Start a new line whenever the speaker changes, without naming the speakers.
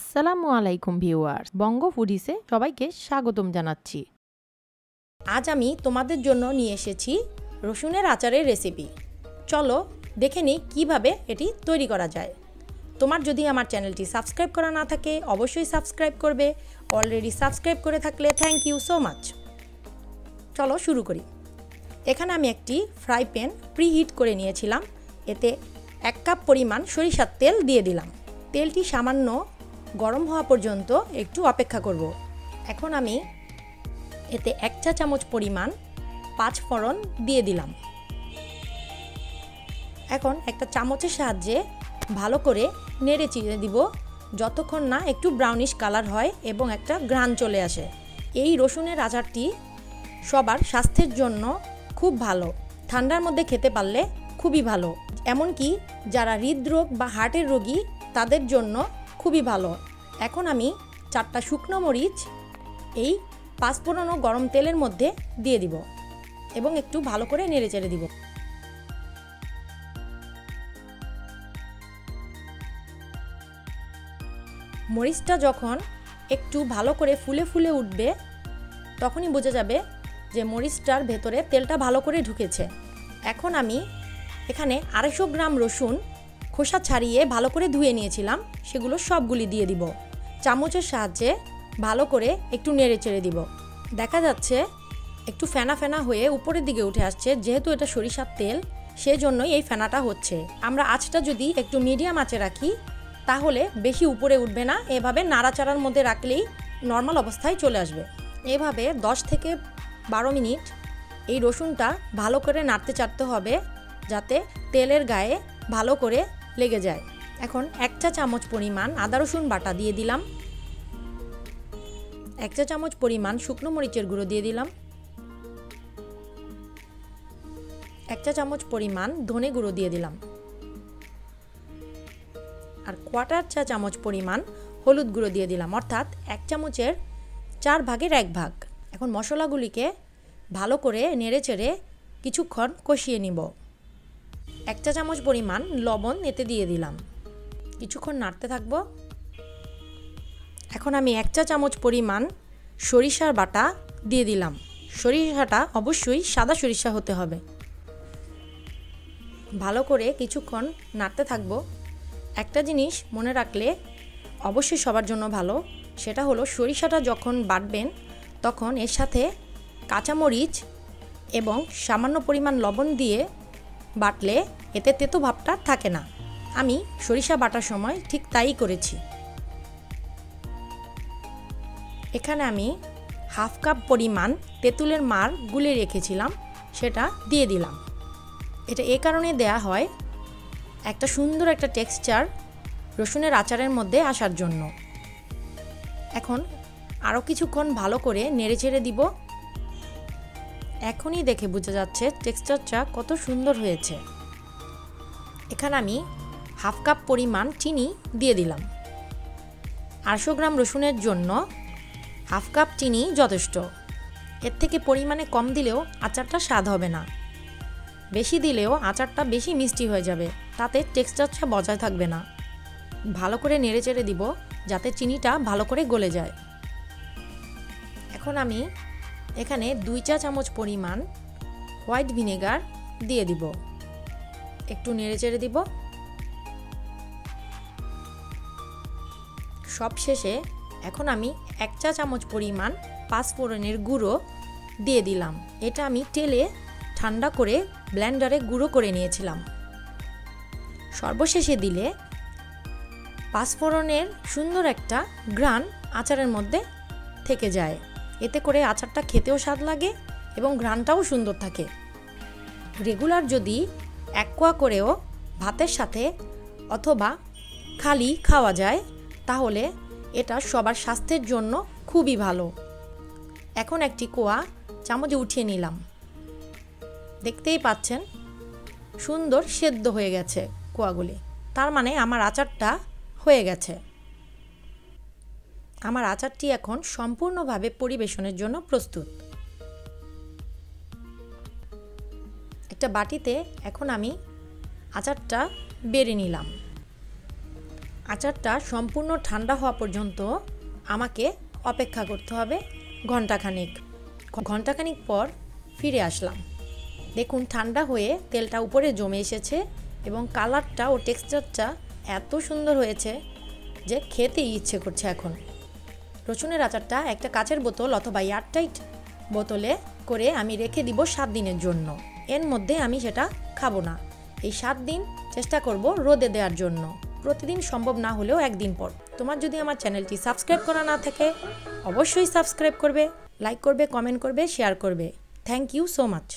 আসসালামু আলাইকুম ভিউয়ার্স, বঙ্গ ফুডিসে সবাইকে স্বাগতম জানাচ্ছি। আজ আমি তোমাদের জন্য নিয়ে এসেছি রসুনের আচারের রেসিপি। চলো দেখে নিই কীভাবে এটি তৈরি করা যায়। তোমার যদি আমার চ্যানেলটি সাবস্ক্রাইব করা না থাকে অবশ্যই সাবস্ক্রাইব করবে। অলরেডি সাবস্ক্রাইব করে থাকলে থ্যাংক ইউ সো মাচ। চলো শুরু করি। এখানে আমি একটি ফ্রাই প্যান প্রিহিট করে নিয়েছিলাম। এতে 1 কাপ পরিমাণ সরিষার তেল দিয়ে দিলাম। তেলটি সামান্য গরম হওয়া পর্যন্ত একটু অপেক্ষা করব। এখন আমি এতে 1 চা চামচ পরিমাণ 5 ফোড়ন দিয়ে দিলাম। এখন একটা চামচের সাহায্যে ভালো করে নেড়ে চিড়ে দিব যতক্ষণ না একটু ব্রাউনিশ কালার হয় এবং একটা ঘ্রাণ চলে আসে। এই রসুনের আচারটি সবার স্বাস্থ্যের জন্য খুব ভালো। ঠান্ডার মধ্যে খেতে পারলে খুবই ভালো। এমনকি যারা হৃদরোগ বা হার্টের রোগী তাদের জন্য খুবই ভালো। এখন আমি 4টা শুকনো মরিচ এই 5 ফোড়ন গরম তেলের মধ্যে দিয়ে দিব এবং একটু ভালো করে নেড়ে চেড়ে দিব। মরিচটা যখন একটু ভালো করে ফুলে ফুলে উঠবে তখনই বোঝা যাবে যে মরিচটার ভেতরে তেলটা ভালো করে ঢুকেছে। এখন আমি এখানে 250 গ্রাম রসুন খোসা ছাড়িয়ে ভালো করে ধুয়ে নিয়েছিলাম, সেগুলো সবগুলি দিয়ে দিব। চামচের সাহায্যে ভালো করে একটু নেড়ে চেড়ে দিব। দেখা যাচ্ছে একটু ফেনা ফেনা হয়ে উপরের দিকে উঠে আসছে। যেহেতু এটা সরিষার তেল সেজন্যই এই ফেনাটা হচ্ছে। আমরা আঁচটা যদি একটু মিডিয়াম আঁচে রাখি তাহলে বেশি উপরে উঠবে না। এভাবে নাড়াচাড়ার মধ্যে রাখলেই নর্মাল অবস্থায় চলে আসবে। এভাবে 10 থেকে 12 মিনিট এই রসুনটা ভালো করে নাড়তে চাড়তে হবে যাতে তেলের গায়ে ভালো করে লেগে যায়। এখন 1 চা চামচ পরিমাণ আদা রসুন বাটা দিয়ে দিলাম। 1 চা চামচ পরিমাণ শুকনো মরিচের গুঁড়ো দিয়ে দিলাম। 1 চা চামচ পরিমাণ ধনে গুঁড়ো দিয়ে দিলাম। আর 1/4 চা চামচ পরিমাণ হলুদ গুঁড়ো দিয়ে দিলাম, অর্থাৎ 1 চামচের 4 ভাগের 1 ভাগ। এখন মশলাগুলিকে ভালো করে নেড়ে চেড়ে কিছুক্ষণ কষিয়ে নিব। 1 চা চামচ পরিমাণ লবণ এতে দিয়ে দিলাম। কিছুক্ষণ নাড়তে থাকবো। এখন আমি 1 চা চামচ পরিমাণ সরিষার বাটা দিয়ে দিলাম। সরিষাটা অবশ্যই সাদা সরিষা হতে হবে। ভালো করে কিছুক্ষণ নাড়তে থাকবো। একটা জিনিস মনে রাখলে অবশ্যই সবার জন্য ভালো, সেটা হলো সরিষাটা যখন বাটবেন তখন এর সাথে কাঁচামরিচ এবং সামান্য পরিমাণ লবণ দিয়ে বাটলে এতে তেতো ভাবটা থাকে না। আমি সরিষা বাটার সময় ঠিক তাই করেছি। এখানে আমি 1/2 কাপ পরিমাণ তেঁতুলের মার গুলে রেখেছিলাম, সেটা দিয়ে দিলাম। এটা এই কারণে দেয়া হয় একটা সুন্দর একটা টেক্সচার রসুনের আচারের মধ্যে আসার জন্য। এখন আরও কিছুক্ষণ ভালো করে নেড়ে চেড়ে দিব। এখনই দেখে বোঝা যাচ্ছে টেক্সচারটা কত সুন্দর হয়েছে। এখানে আমি 1/2 কাপ পরিমাণ চিনি দিয়ে দিলাম। 800 গ্রাম রসুনের জন্য 1/2 কাপ চিনি যথেষ্ট। এর থেকে পরিমাণে কম দিলেও আচারটা স্বাদ হবে না, বেশি দিলেও আচারটা বেশি মিষ্টি হয়ে যাবে, তাতে টেক্সচারটা বজায় থাকবে না। ভালো করে নেড়ে চেড়ে দিব যাতে চিনিটা ভালো করে গলে যায়। এখন আমি এখানে 2 চা চামচ পরিমাণ হোয়াইট ভিনেগার দিয়ে দিব। একটু নেড়ে চেড়ে দিব। সব শেষে এখন আমি 1 চা চামচ পরিমাণ 5 ফোড়নের গুঁড়ো দিয়ে দিলাম। এটা আমি তেলে ঠান্ডা করে ব্লেন্ডারে গুঁড়ো করে নিয়েছিলাম। সর্বশেষে দিলে 5 ফোড়নের সুন্দর একটা ঘ্রাণ আচারের মধ্যে থেকে যায়। এতে করে আচারটা খেতেও স্বাদ লাগে এবং ঘ্রাণটাও সুন্দর থাকে। রেগুলার যদি 1 কোয়া করেও ভাতের সাথে অথবা খালি খাওয়া যায় তাহলে এটা সবার স্বাস্থ্যের জন্য খুবই ভালো। এখন একটি কোয়া চামচে উঠিয়ে নিলাম। দেখতেই পাচ্ছেন সুন্দর সেদ্ধ হয়ে গেছে কোয়াগুলি, তার মানে আমার আচারটা হয়ে গেছে। আমার আচারটি এখন সম্পূর্ণভাবে পরিবেশনের জন্য প্রস্তুত। একটা বাটিতে এখন আমি আচারটা বেড়ে নিলাম। আচারটা সম্পূর্ণ ঠান্ডা হওয়া পর্যন্ত আমাকে অপেক্ষা করতে হবে ঘন্টাখানিক পর ফিরে আসলাম। দেখুন ঠান্ডা হয়ে তেলটা উপরে জমে এসেছে এবং কালারটা ও টেক্সচারটা এত সুন্দর হয়েছে যে খেতেই ইচ্ছে করছে। এখন রসুনের আচারটা একটা কাচের বোতল অথবা এয়ারটাইট বোতলে করে আমি রেখে দিব 7 দিনের জন্য। এর মধ্যে আমি সেটা খাবো না। এই 7 দিন চেষ্টা করব রোদে দেওয়ার জন্য, প্রতিদিন সম্ভব না হলেও একদিন পর। তোমার যদি আমার চ্যানেলটি সাবস্ক্রাইব করা না থাকে অবশ্যই সাবস্ক্রাইব করবে, লাইক করবে, কমেন্ট করবে, শেয়ার করবে। Thank you so much.